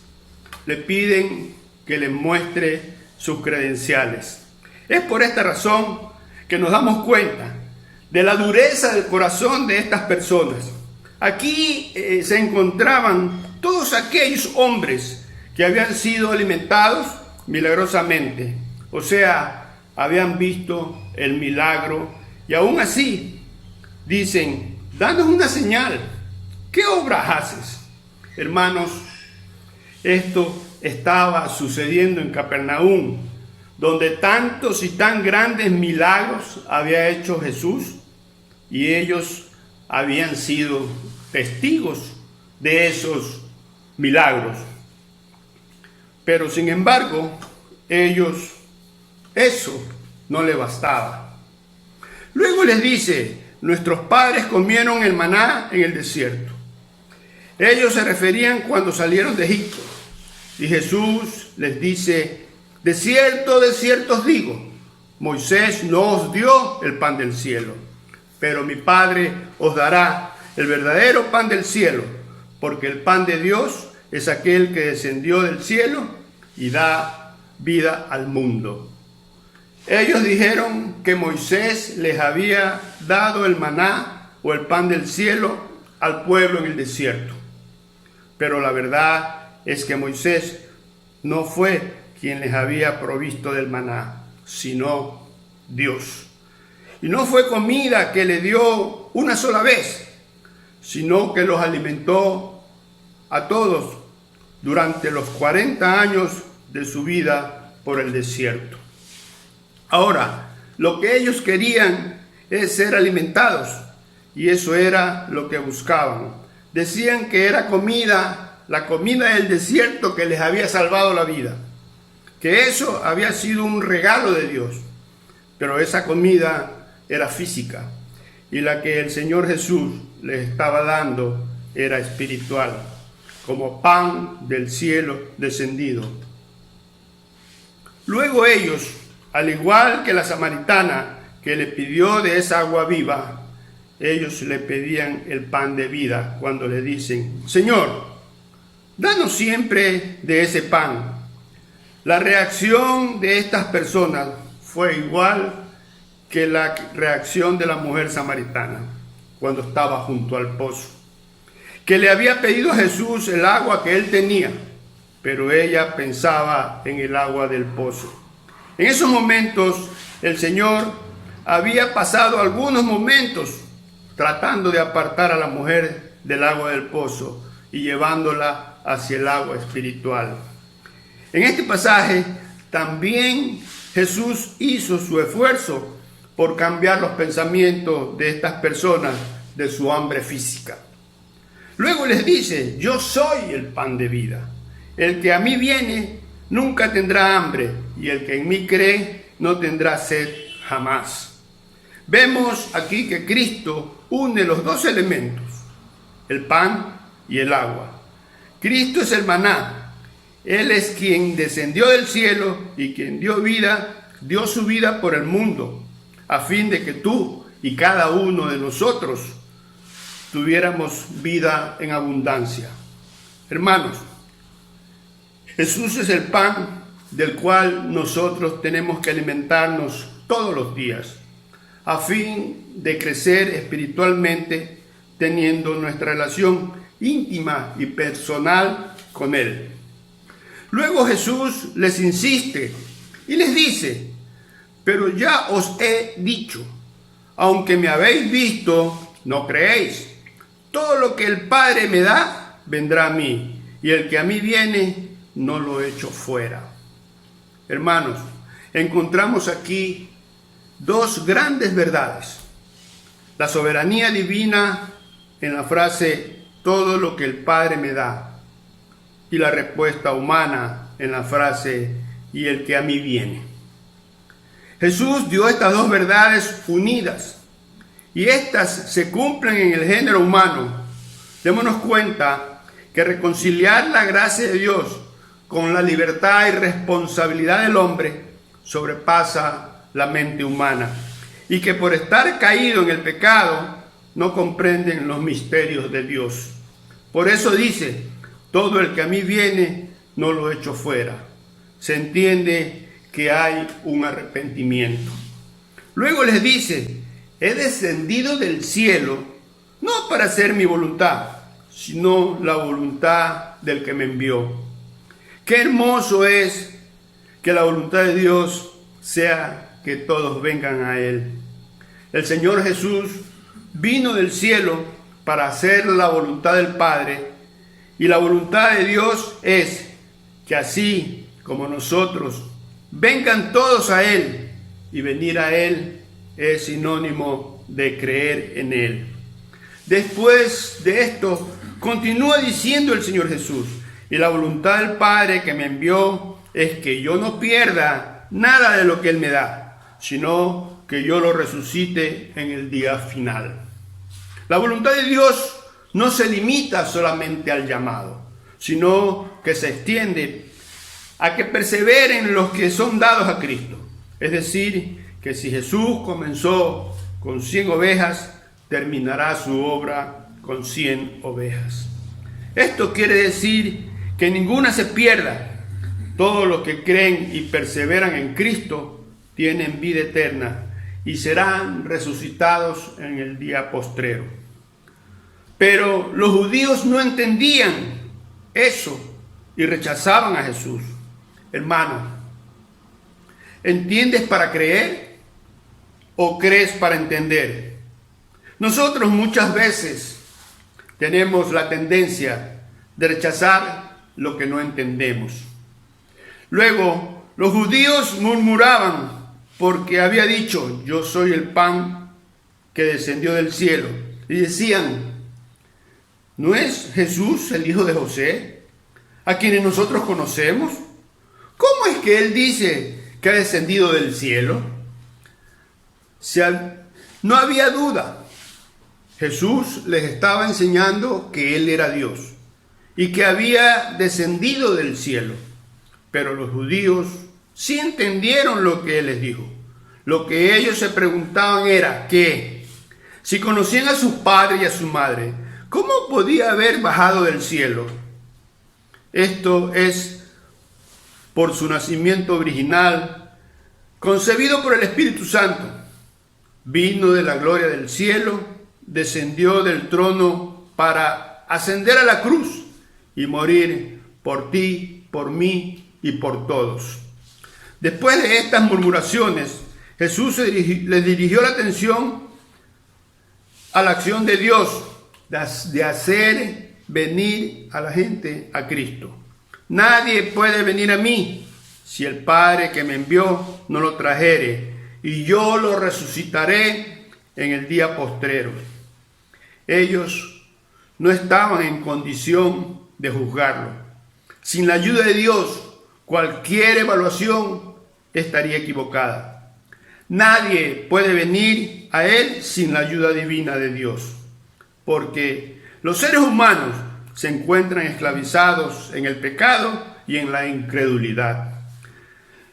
Le piden que les muestre sus credenciales. Es por esta razón que nos damos cuenta de la dureza del corazón de estas personas. Aquí se encontraban todos aquellos hombres que habían sido alimentados milagrosamente, o sea, habían visto el milagro y aún así dicen: danos una señal, ¿qué obras haces? Hermanos, esto estaba sucediendo en Capernaum, donde tantos y tan grandes milagros había hecho Jesús, y ellos habían sido testigos de esos milagros. Pero sin embargo, ellos, eso no les bastaba. Luego les dice: nuestros padres comieron el maná en el desierto. Ellos se referían cuando salieron de Egipto. Y Jesús les dice: de cierto os digo, Moisés no os dio el pan del cielo, pero mi Padre os dará el verdadero pan del cielo, porque el pan de Dios es aquel que descendió del cielo y da vida al mundo. Ellos dijeron que Moisés les había dado el maná o el pan del cielo al pueblo en el desierto. Pero la verdad es que Moisés no fue quien les había provisto del maná, sino Dios. Y no fue comida que le dio una sola vez, sino que los alimentó a todos durante los 40 años de su vida por el desierto. Ahora, lo que ellos querían es ser alimentados, y eso era lo que buscaban. Decían que era la comida del desierto que les había salvado la vida, que eso había sido un regalo de Dios, pero esa comida era física, y la que el Señor Jesús les estaba dando era espiritual, como pan del cielo descendido. Luego ellos, al igual que la samaritana que le pidió de esa agua viva, ellos le pedían el pan de vida cuando le dicen: Señor, danos siempre de ese pan. La reacción de estas personas fue igual que la reacción de la mujer samaritana cuando estaba junto al pozo, que le había pedido a Jesús el agua que él tenía, pero ella pensaba en el agua del pozo. En esos momentos el Señor había pasado algunos momentos tratando de apartar a la mujer del agua del pozo y llevándola hacia el agua espiritual. En este pasaje también Jesús hizo su esfuerzo por cambiar los pensamientos de estas personas de su hambre física. Luego les dice: yo soy el pan de vida. El que a mí viene nunca tendrá hambre, y el que en mí cree no tendrá sed jamás. Vemos aquí que Cristo une los dos elementos, el pan y el agua. Cristo es el maná. Él es quien descendió del cielo y quien dio su vida por el mundo, a fin de que tú y cada uno de nosotros tuviéramos vida en abundancia. Hermanos, Jesús es el pan del cual nosotros tenemos que alimentarnos todos los días, a fin de crecer espiritualmente, teniendo nuestra relación íntima y personal con Él. Luego Jesús les insiste y les dice: pero ya os he dicho, aunque me habéis visto, no creéis. Todo lo que el Padre me da, vendrá a mí, y el que a mí viene, no lo echo fuera. Hermanos, encontramos aquí dos grandes verdades: la soberanía divina en la frase todo lo que el Padre me da, y la respuesta humana en la frase y el que a mí viene. Jesús dio estas dos verdades unidas, y estas se cumplen en el género humano. Démonos cuenta que reconciliar la gracia de Dios con la libertad y responsabilidad del hombre sobrepasa la mente humana, y que por estar caído en el pecado no comprenden los misterios de Dios. Por eso dice: todo el que a mí viene, no lo echo fuera. Se entiende que hay un arrepentimiento. Luego les dice he descendido del cielo, no para hacer mi voluntad, sino la voluntad del que me envió. Qué hermoso es que la voluntad de Dios sea que todos vengan a Él. El Señor Jesús vino del cielo para hacer la voluntad del Padre, y la voluntad de Dios es que así como nosotros, vengan todos a Él, y venir a Él es sinónimo de creer en Él. Después de esto, continúa diciendo el Señor Jesús, y la voluntad del Padre que me envió es que yo no pierda nada de lo que Él me da, sino que yo lo resucite en el día final. La voluntad de Dios no se limita solamente al llamado, sino que se extiende a que perseveren los que son dados a Cristo. Es decir, que si Jesús comenzó con 100 ovejas, terminará su obra con 100 ovejas. Esto quiere decir que ninguna se pierda. Todos los que creen y perseveran en Cristo tienen vida eterna y serán resucitados en el día postrero. Pero los judíos no entendían eso y rechazaban a Jesús. Hermano, ¿entiendes para creer o crees para entender? Nosotros muchas veces tenemos la tendencia de rechazar lo que no entendemos. Luego, los judíos murmuraban porque había dicho, yo soy el pan que descendió del cielo. Y decían, ¿no es Jesús el hijo de José, a quienes nosotros conocemos? ¿Cómo es que él dice que ha descendido del cielo? No había duda. Jesús les estaba enseñando que Él era Dios y que había descendido del cielo. Pero los judíos sí entendieron lo que Él les dijo. Lo que ellos se preguntaban era que, si conocían a su padre y a su madre, ¿cómo podía haber bajado del cielo? Esto es por su nacimiento original, concebido por el Espíritu Santo. Vino de la gloria del cielo, descendió del trono para ascender a la cruz y morir por ti, por mí y por todos. Después de estas murmuraciones, Jesús les dirigió la atención a la acción de Dios de hacer venir a la gente a Cristo. Nadie puede venir a mí si el Padre que me envió no lo trajere, y yo lo resucitaré en el día postrero. Ellos no estaban en condición de juzgarlo. Sin la ayuda de Dios, cualquier evaluación estaría equivocada. Nadie puede venir a Él sin la ayuda divina de Dios, porque los seres humanos se encuentran esclavizados en el pecado y en la incredulidad.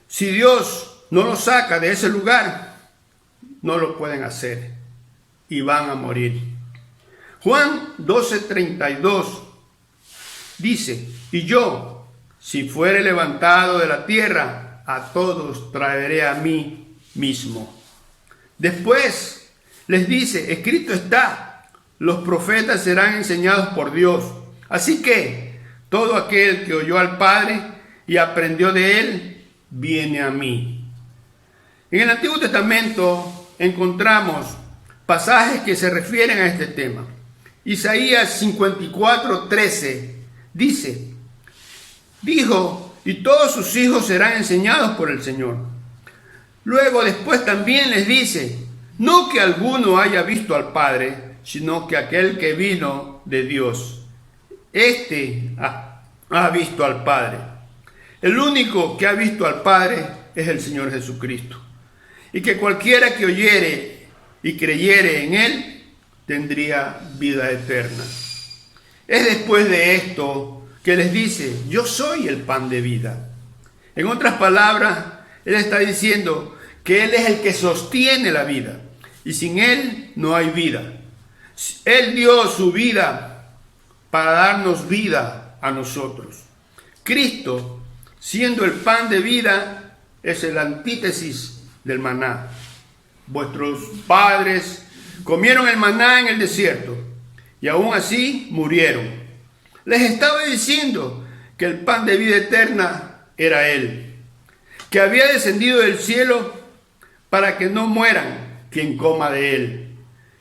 Si Dios no los saca de ese lugar, no lo pueden hacer y van a morir. Juan 12:32 dice, y yo, si fuere levantado de la tierra, a todos traeré a mí mismo. Después les dice, escrito está, los profetas serán enseñados por Dios. Así que todo aquel que oyó al Padre y aprendió de Él, viene a mí. En el Antiguo Testamento encontramos pasajes que se refieren a este tema. Isaías 54:13 dice, dijo, y todos sus hijos serán enseñados por el Señor. Luego después también les dice, no que alguno haya visto al Padre, sino que aquel que vino de Dios, este ha visto al Padre. El único que ha visto al Padre es el Señor Jesucristo. Y que cualquiera que oyere y creyere en Él, tendría vida eterna. Es después de esto que les dice, yo soy el pan de vida. En otras palabras, Él está diciendo que Él es el que sostiene la vida. Y sin Él no hay vida. Él dio su vida para darnos vida a nosotros. Cristo, siendo el pan de vida, es el antítesis del maná. Vuestros padres comieron el maná en el desierto y aún así murieron. Les estaba diciendo que el pan de vida eterna era Él, que había descendido del cielo para que no mueran quien coma de Él,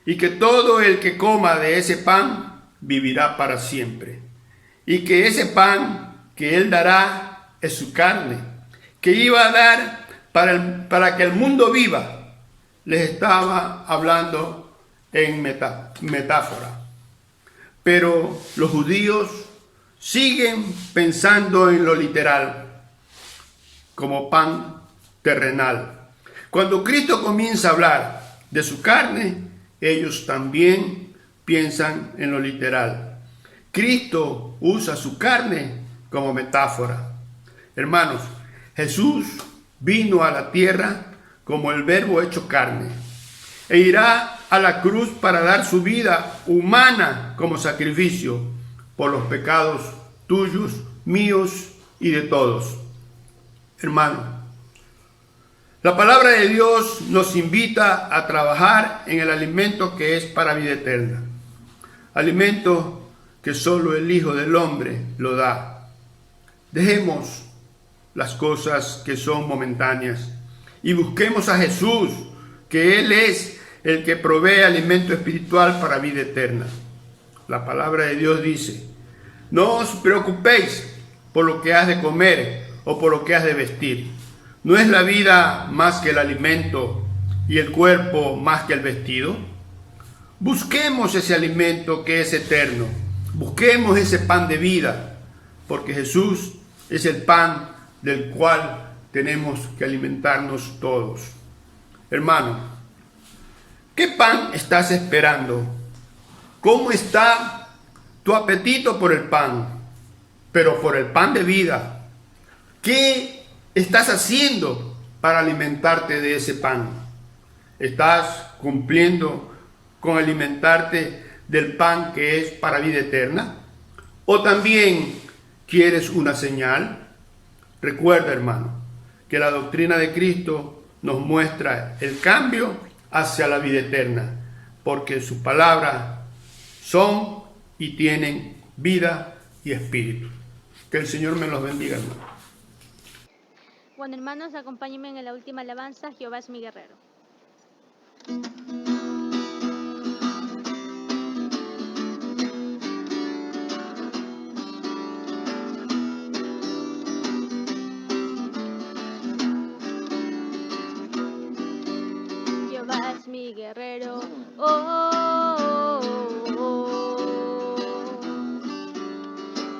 y que todo el que coma de ese pan vivirá para siempre, y que ese pan que Él dará es su carne, que iba a dar para que el mundo viva. Les estaba hablando en metáfora. Pero los judíos siguen pensando en lo literal, como pan terrenal. Cuando Cristo comienza a hablar de su carne, ellos también piensan en lo literal. Cristo usa su carne como metáfora. Hermanos, Jesús vino a la tierra como el Verbo hecho carne, e irá a la cruz para dar su vida humana como sacrificio por los pecados tuyos, míos y de todos. Hermano, la palabra de Dios nos invita a trabajar en el alimento que es para vida eterna, alimento que solo el Hijo del Hombre lo da. Dejemos las cosas que son momentáneas y busquemos a Jesús, que Él es el que provee alimento espiritual para vida eterna. La palabra de Dios dice: no os preocupéis por lo que has de comer o por lo que has de vestir. ¿No es la vida más que el alimento y el cuerpo más que el vestido? Busquemos ese alimento que es eterno. Busquemos ese pan de vida, porque Jesús es el pan del cual tenemos que alimentarnos todos. Hermano, ¿qué pan estás esperando? ¿Cómo está tu apetito por el pan? Pero por el pan de vida. ¿Qué estás haciendo para alimentarte de ese pan? ¿Estás cumpliendo con alimentarte del pan que es para vida eterna? ¿O también quieres una señal? Recuerda, hermano, que la doctrina de Cristo nos muestra el cambio hacia la vida eterna, porque sus palabras son y tienen vida y espíritu. Que el Señor me los bendiga, hermano. Bueno, hermanos, acompáñenme en la última alabanza. Jehová es mi guerrero. Jehová es mi guerrero.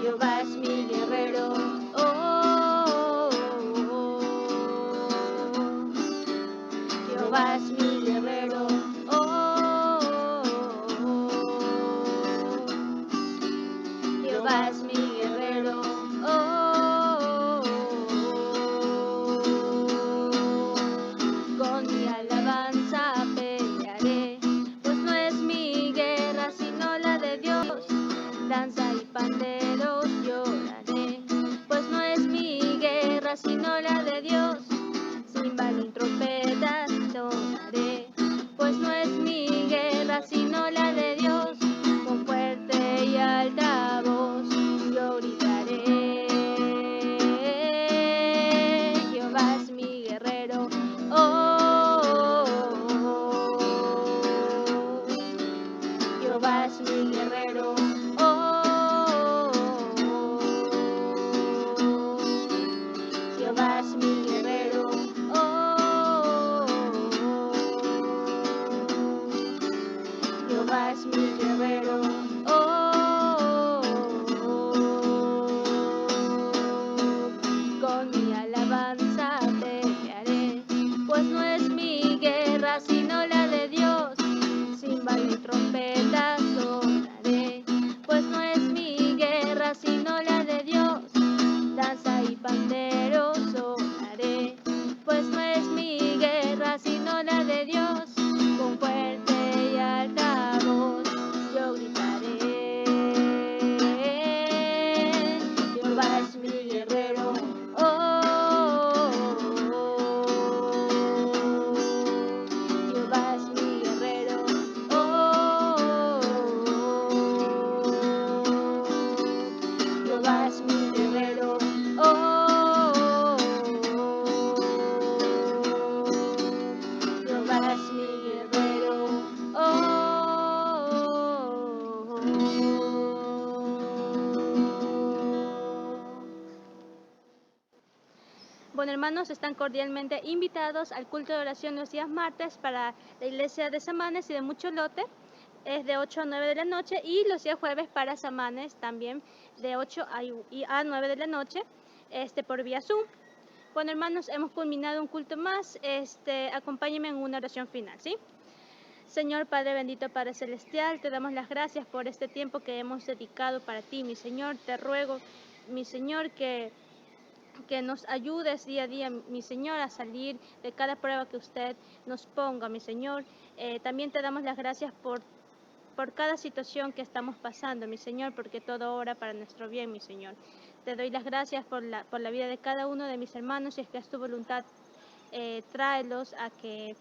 Jehová es mi guerrero. Jehová es mi guerrero. Jehová es mi guerrero. Con mi alabanza pelearé, pues no es mi guerra sino la de Dios. Danza y panderos lloraré, pues no es mi guerra sino la de Dios. Cimbalo y trompetas sonaré, pues no es mi guerra sino la de Dios. Con fuerte y alta voz yo gritaré: Jehová es mi guerrero. Jehová es mi guerrero. Jehová es mi guerrero. Jehová es mi guerrero. Con mi alabanza pelearé, pues no es mi guerra sino la de Dios. Cimbalo y trompeta sonaré, pues no es mi guerra sino la de Dios. Danza y pandero sonaré, pues no es mi guerra sino la de Dios. Con fuerte y alta voz yo gritaré: Bueno, hermanos, están cordialmente invitados al culto de oración los días martes para la iglesia de Samanes y de Mucholote. Es de 8 a 9 de la noche, y los días jueves para Samanes también de 8 a 9 de la noche por vía Zoom. Bueno, hermanos, hemos culminado un culto más. Acompáñenme en una oración final, ¿sí? Señor Padre bendito, Padre celestial, te damos las gracias por este tiempo que hemos dedicado para ti, mi Señor. Te ruego, mi Señor, que nos ayudes día a día, mi Señor, a salir de cada prueba que usted nos ponga, mi Señor. También te damos las gracias por cada situación que estamos pasando, mi Señor, porque todo obra para nuestro bien, mi Señor. Te doy las gracias por la vida de cada uno de mis hermanos, y es que es tu voluntad, tráelos a que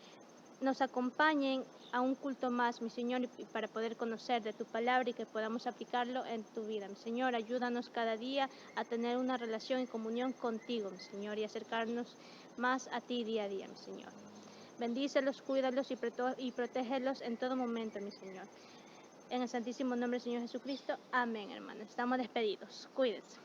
nos acompañen a un culto más, mi Señor, y para poder conocer de tu palabra y que podamos aplicarlo en tu vida, mi Señor. Ayúdanos cada día a tener una relación y comunión contigo, mi Señor, y acercarnos más a ti día a día, mi Señor. Bendícelos, cuídalos y protégelos en todo momento, mi Señor. En el santísimo nombre del Señor Jesucristo. Amén, hermanos. Estamos despedidos. Cuídense.